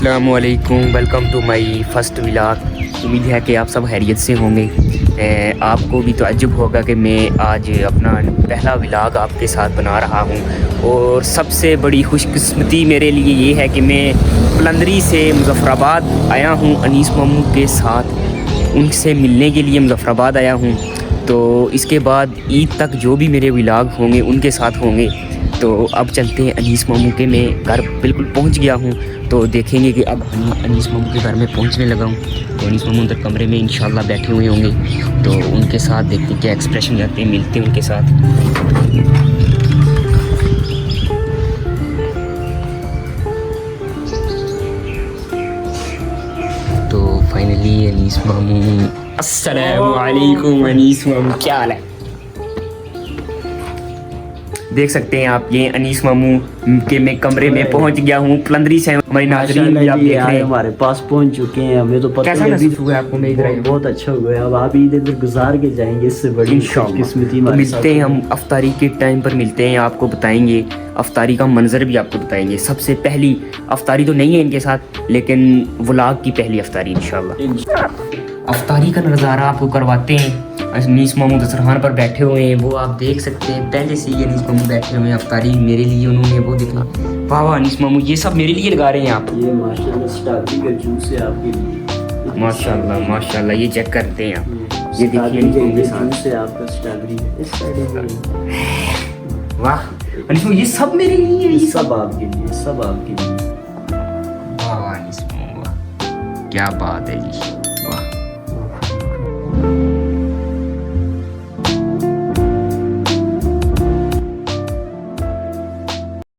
अस्सलामुअलैकुम, welcome to my first vlog. उम्मीद है कि आप सब खैरियत से होंगे। आपको भी ताज्जुब होगा कि मैं आज अपना पहला व्लॉग आपके साथ बना रहा हूँ और सबसे बड़ी खुशकिस्मती मेरे लिए ये है कि मैं पलंदरी से मुज़फ़्फ़राबाद आया हूँ अनीस मामू के साथ। उनसे मिलने के लिए मुज़फ़्फ़राबाद आया हूँ। तो इसके बाद ईद तक जो भी मेरे व्लॉग होंगे उनके साथ होंगे। तो अब चलते हैं अनीस मामू के। मैं घर बिल्कुल पहुंच गया हूं, तो देखेंगे कि अब अनीस मामू के घर में पहुंचने लगा हूं। तो अनीस मामू अंदर कमरे में इंशाल्लाह बैठे हुए होंगे, तो उनके साथ देखते हैं क्या एक्सप्रेशन जाते हैं, मिलते हैं उनके साथ। तो फाइनली अनीस मामू, अस्सलामु अलैकुम अनीस मामू, क्या हाल है? देख सकते हैं आप, ये अनीस मामू के मैं कमरे में पहुंच गया हूँ। पलंदरी से हमारी नाज़रीन भी आप देख रहे हैं हमारे पास पहुंच चुके हैं। हमें तो पता कैसा महसूस हुआ आपको? मैं इधर बहुत अच्छा हुआ है। अब आप ईद इधर गुजार के जाएंगे, इससे बड़ी किस्मती तो मिलते हैं हम अफ्तारी के टाइम पर मिलते हैं, आपको बताएंगे अफ्तारी का मंजर भी आपको बताएंगे। सबसे पहली अफ्तारी तो नहीं है इनके साथ, लेकिन व्लॉग की पहली अफ्तारी इंशाल्लाह। अफ्तारी का नज़ारा आपको करवाते हैं। अनीस मामू दस्तरखान पर बैठे हुए हैं, वो आप देख सकते हैं। पहले से ही अनीस मामू बैठे हुए हैं। अफ्तारी मेरे लिए उन्होंने वो देखा। वाह वाह अनीस मामू, ये सब मेरे लिए लगा रहे हैं आप। ये माशाल्लाह स्ट्रॉबेरी का जूस है आपके लिए। माशाल्लाह माशाल्लाह, ये चेक करते हैं आप। ये देखिए जूस है आपका स्ट्रॉबेरी। इस साइड वाह अनीस मामू, ये सब मेरे लिए है। ये सब आपके लिए, सब आपके लिए। वाह अनीस मामू, क्या बात है जी।